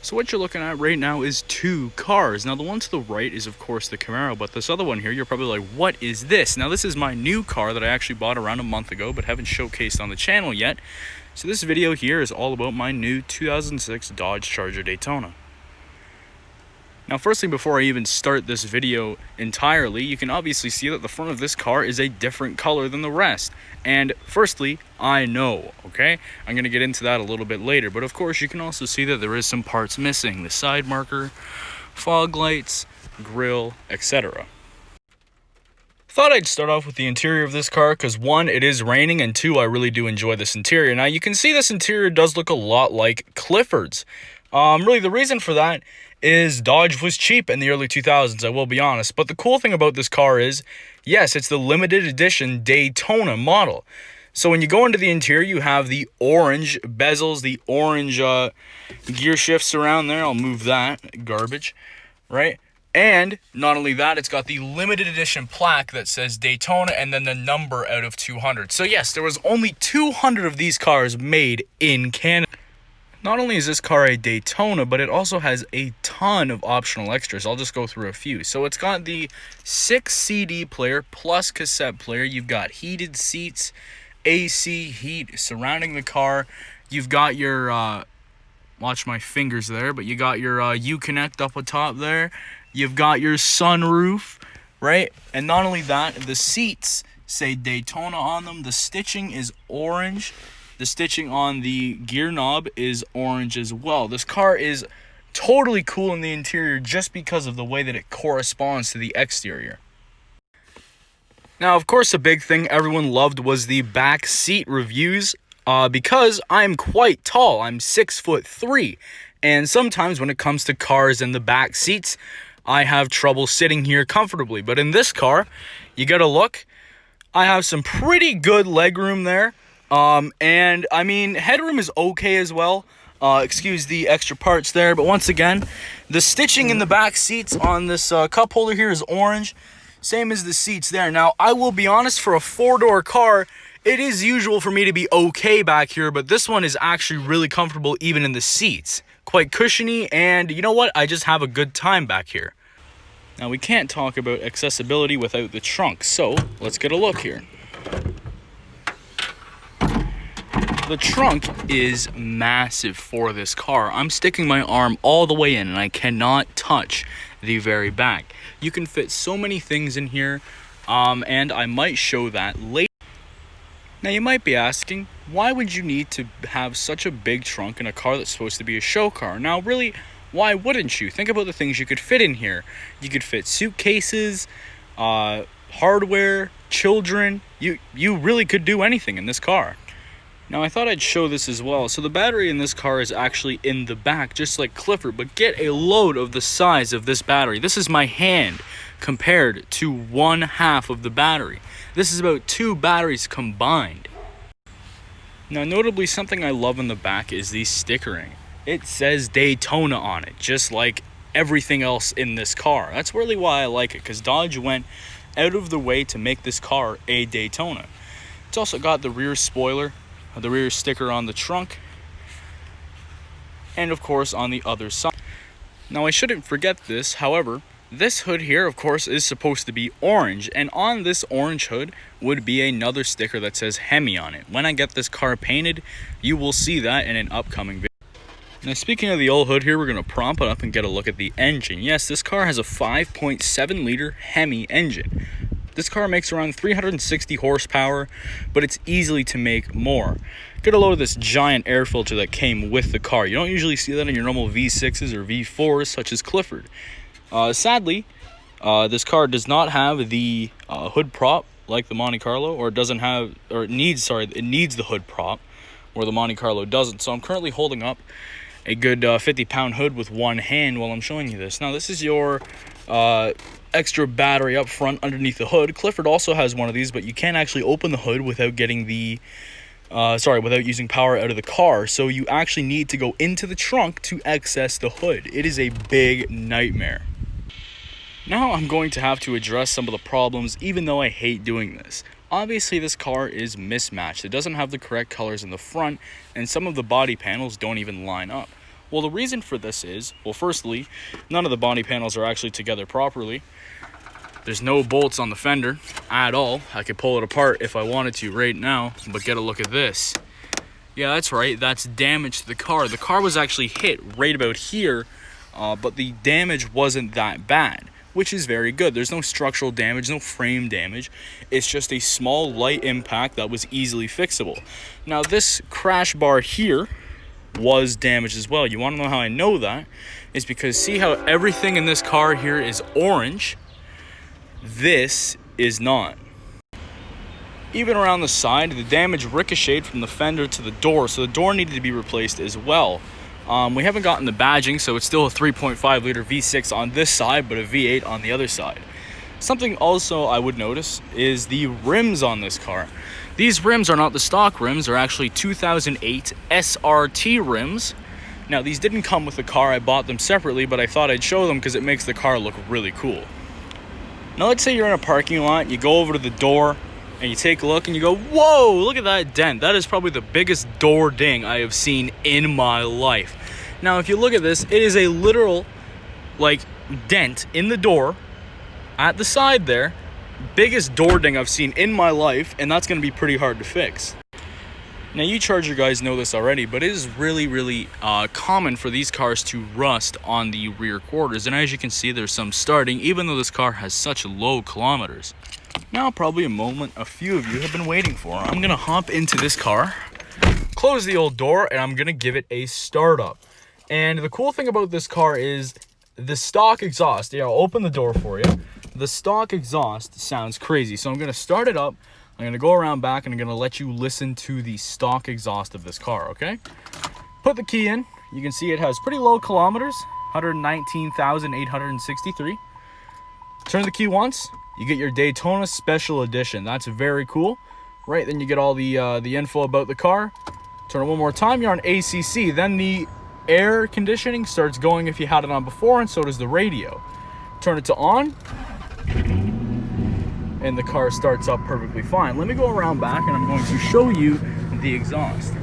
So what you're looking at right now is two cars. Now the one to the right is of course the Camaro, but this other one here, you're probably like, what is this? Now this is my new car that I actually bought around a month ago, but haven't showcased on the channel yet. So this video here is all about my new 2006 Dodge Charger Daytona. Now firstly, before I even start this video entirely, you can obviously see that the front of this car is a different color than the rest. And firstly, I know, okay? I'm going to get into that a little bit later, but of course you can also see that there is some parts missing. The side marker, fog lights, grille, etc. Thought I'd start off with the interior of this car because one, it is raining, and two, I really do enjoy this interior. Now you can see this interior does look a lot like Clifford's. Really the reason for that is Dodge was cheap in the early 2000s, I will be honest. But the cool thing about this car is, yes, it's the limited edition Daytona model. So when you go into the interior, you have the orange bezels, the orange gear shifts around there. I'll move that, garbage, right? And not only that, it's got the limited edition plaque that says Daytona and then the number out of 200. So yes, there was only 200 of these cars made in Canada. Not only is this car a Daytona, but it also has a ton of optional extras. I'll just go through a few. So it's got the 6 CD player plus cassette player. You've got heated seats, AC heat surrounding the car. You've got your, watch my fingers there, but you got your Uconnect up atop there. You've got your sunroof, right? And not only that, the seats say Daytona on them. The stitching is orange. The stitching on the gear knob is orange as well. This car is totally cool in the interior just because of the way that it corresponds to the exterior. Now, of course, a big thing everyone loved was the back seat reviews because I'm quite tall. I'm 6'3", and sometimes when it comes to cars and the back seats, I have trouble sitting here comfortably. But in this car, you gotta look. I have some pretty good legroom there. And I mean, headroom is okay as well. Excuse the extra parts there, but once again, the stitching in the back seats on this cup holder here is orange, same as the seats there. Now, I will be honest, for a 4-door car, it is usual for me to be okay back here, but this one is actually really comfortable even in the seats. Quite cushiony, and you know what? I just have a good time back here. Now, we can't talk about accessibility without the trunk, so let's get a look here. The trunk is massive for this car. I'm sticking my arm all the way in and I cannot touch the very back. You can fit so many things in here, and I might show that later. Now you might be asking, why would you need to have such a big trunk in a car that's supposed to be a show car? Now really, why wouldn't you? Think about the things you could fit in here. You could fit suitcases, hardware, children. You really could do anything in this car. Now, I thought I'd show this as well. So the battery in this car is actually in the back, just like Clifford, but get a load of the size of this battery. This is my hand compared to 1/2 of the battery. This is about 2 batteries combined. Now, notably, something I love in the back is the stickering. It says Daytona on it, just like everything else in this car. That's really why I like it, because Dodge went out of the way to make this car a Daytona. It's also got the rear spoiler, the rear sticker on the trunk, and of course on the other side. Now I shouldn't forget this, however, this hood here of course is supposed to be orange, and on this orange hood would be another sticker that says Hemi on it. When I get this car painted, you will see that in an upcoming video. Now speaking of the old hood here, we're going to prop it up and get a look at the engine. Yes, this car has a 5.7 liter Hemi engine. This car makes around 360 horsepower, but it's easily to make more. Get a load of this giant air filter that came with the car. You don't usually see that in your normal V6s or V4s, such as Clifford. Sadly, this car does not have the hood prop like the Monte Carlo, or it needs the hood prop, where the Monte Carlo doesn't. So I'm currently holding up a good 50-pound hood with one hand while I'm showing you this. Now, this is your extra battery up front underneath the hood. Clifford also has one of these, but you can't actually open the hood without getting the without using power out of the car. So you actually need to go into the trunk to access the hood. It is a big nightmare. Now I'm going to have to address some of the problems, even though I hate doing this. Obviously, this car is mismatched. It doesn't have the correct colors in the front, and some of the body panels don't even line up. Well, the reason for this is, well, firstly, none of the body panels are actually together properly. There's no bolts on the fender at all. I could pull it apart if I wanted to right now, but get a look at this. Yeah, that's right, that's damage to the car. The car was actually hit right about here, but the damage wasn't that bad, which is very good. There's no structural damage, no frame damage. It's just a small light impact that was easily fixable. Now, this crash bar here was damaged as well. You want to know how I know that? Is because see how everything in this car here is orange? This is not. Even around the side, the damage ricocheted from the fender to the door, so the door needed to be replaced as well. We haven't gotten the badging, so it's still a 3.5 liter V6 on this side, but a V8 on the other side. Something also I would notice is the rims on this car. These rims are not the stock rims, they're actually 2008 SRT rims. Now, these didn't come with the car, I bought them separately, but I thought I'd show them because it makes the car look really cool. Now, let's say you're in a parking lot, you go over to the door, and you take a look and you go, whoa, look at that dent. That is probably the biggest door ding I have seen in my life. Now, if you look at this, it is a literal, dent in the door at the side there. Biggest door ding I've seen in my life, and that's going to be pretty hard to fix. Now, you Charger guys know this already, but it is really common for these cars to rust on the rear quarters. And as you can see, there's some starting, even though this car has such low kilometers. Now, probably a moment a few of you have been waiting for. I'm going to hop into this car, close the old door, and I'm going to give it a start up. And the cool thing about this car is the stock exhaust. Yeah, I'll open the door for you. The stock exhaust sounds crazy. So I'm going to start it up. I'm going to go around back and I'm going to let you listen to the stock exhaust of this car, okay? Put the key in. You can see it has pretty low kilometers, 119,863. Turn the key once. You get your Daytona Special Edition. That's very cool. Right, then you get all the info about the car. Turn it one more time, you're on ACC. Then the air conditioning starts going if you had it on before, and so does the radio. Turn it to on, and the car starts up perfectly fine. Let me go around back, and I'm going to show you the exhaust.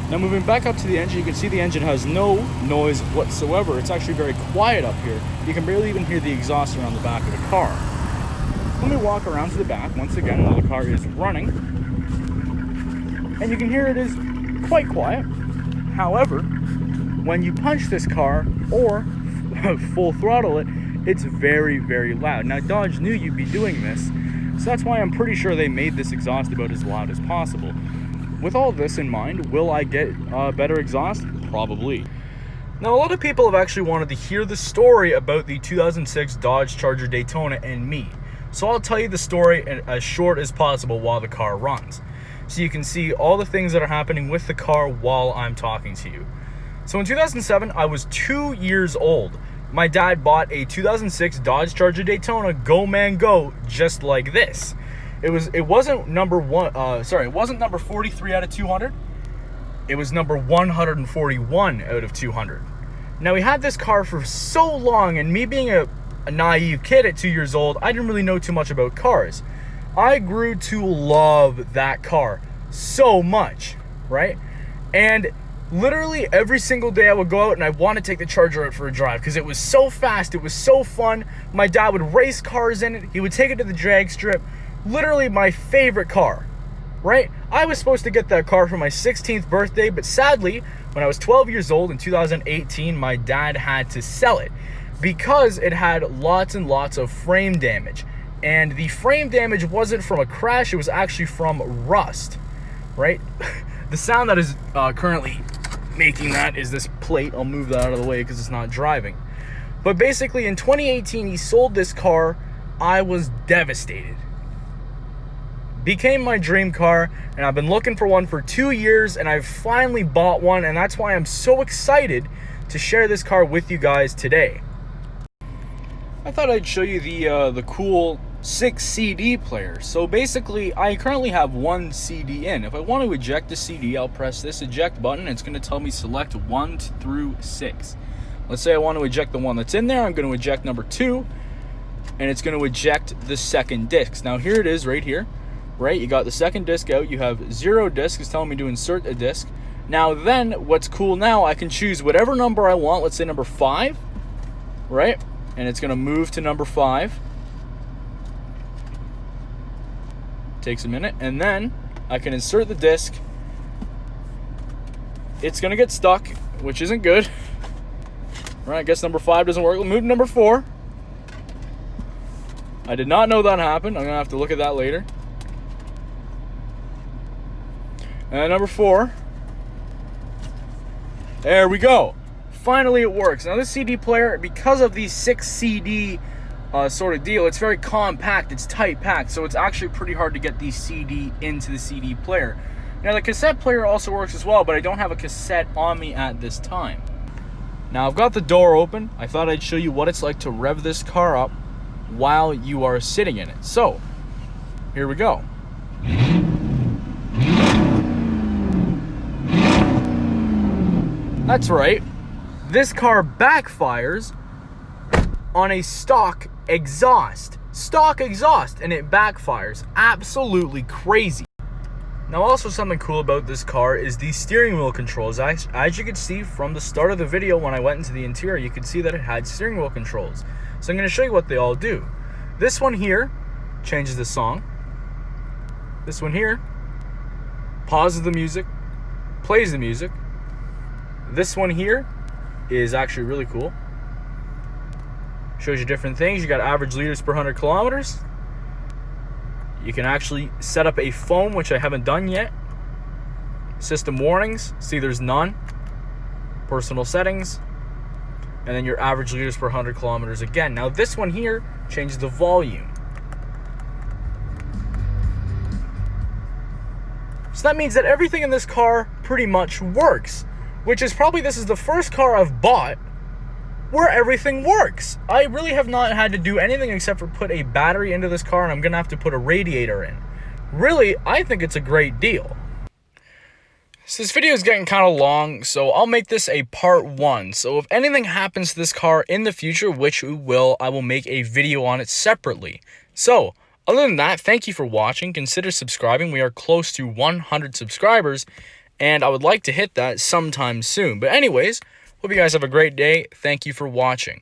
Now, moving back up to the engine, you can see the engine has no noise whatsoever. It's actually very quiet up here. You can barely even hear the exhaust around the back of the car. Let me walk around to the back once again while the car is running. And you can hear it is quite quiet. However, when you punch this car or full throttle it, it's very loud. Now, Dodge knew you'd be doing this, so that's why I'm pretty sure they made this exhaust about as loud as possible. With all this in mind, will I get better exhaust? Probably. Now, a lot of people have actually wanted to hear the story about the 2006 Dodge Charger Daytona and me. So I'll tell you the story as short as possible while the car runs, so you can see all the things that are happening with the car while I'm talking to you. So in 2007, I was 2 years old. My dad bought a 2006 Dodge Charger Daytona Go Man Go just like this. It wasn't number 43 out of 200. It was number 141 out of 200. Now, we had this car for so long, and me being a naive kid at 2 years old, I didn't really know too much about cars. I grew to love that car so much, right? And literally every single day I would go out and I want to take the Charger out for a drive because it was so fast, it was so fun. My dad would race cars in it. He would take it to the drag strip. Literally my favorite car, right? I was supposed to get that car for my 16th birthday, but sadly, when I was 12 years old in 2018, my dad had to sell it because it had lots and lots of frame damage. And the frame damage wasn't from a crash, it was actually from rust, right? The sound that is currently making that is this plate. I'll move that out of the way because it's not driving. But basically, in 2018, he sold this car. I was devastated. Became my dream car, and I've been looking for one for 2 years, and I've finally bought one, and that's why I'm so excited to share this car with you guys today. I thought I'd show you the cool 6 CD player. So basically, I currently have one CD in. If I want to eject a CD, I'll press this eject button. It's going to tell me select 1 through 6. Let's say I want to eject the one that's in there. I'm going to eject number 2. and it's going to eject the second disc. Now here it is right here, right? You got the second disc out. You have 0 disc. It's telling me to insert a disc. Now then, what's cool now, I can choose whatever number I want. Let's say number 5, right? And it's going to move to number 5. Takes a minute, and then I can insert the disc. It's going to get stuck, which isn't good. Right, I guess number 5 doesn't work. We'll move to number 4. I did not know that happened. I'm going to have to look at that later. And number 4. There we go. Finally it works. Now this CD player, because of the 6 CD sort of deal, it's very compact, it's tight packed, so it's actually pretty hard to get the CD into the CD player. Now the cassette player also works as well, but I don't have a cassette on me at this time. Now I've got the door open. I thought I'd show you what it's like to rev this car up while you are sitting in it. So, here we go. That's right. This car backfires on a stock exhaust. Stock exhaust, and it backfires. Absolutely crazy. Now also something cool about this car is the steering wheel controls. As you can see from the start of the video, when I went into the interior, you could see that it had steering wheel controls. So I'm going to show you what they all do. This one here changes the song. This one here pauses the music, plays the music. This one here is actually really cool. Shows you different things. You got average liters per 100 kilometers. You can actually set up a foam, which I haven't done yet. System warnings. See, there's none. Personal settings. And then your average liters per 100 kilometers again. Now this one here changes the volume. So that means that everything in this car pretty much works. Which is probably, this is the first car I've bought where everything works. I really have not had to do anything except for put a battery into this car, and I'm gonna have to put a radiator in. Really, I think it's a great deal. So this video is getting kind of long, so I'll make this a part 1. So if anything happens to this car in the future, which it will, I will make a video on it separately. So other than that, thank you for watching. Consider subscribing. We are close to 100 subscribers, and I would like to hit that sometime soon. But anyways, hope you guys have a great day. Thank you for watching.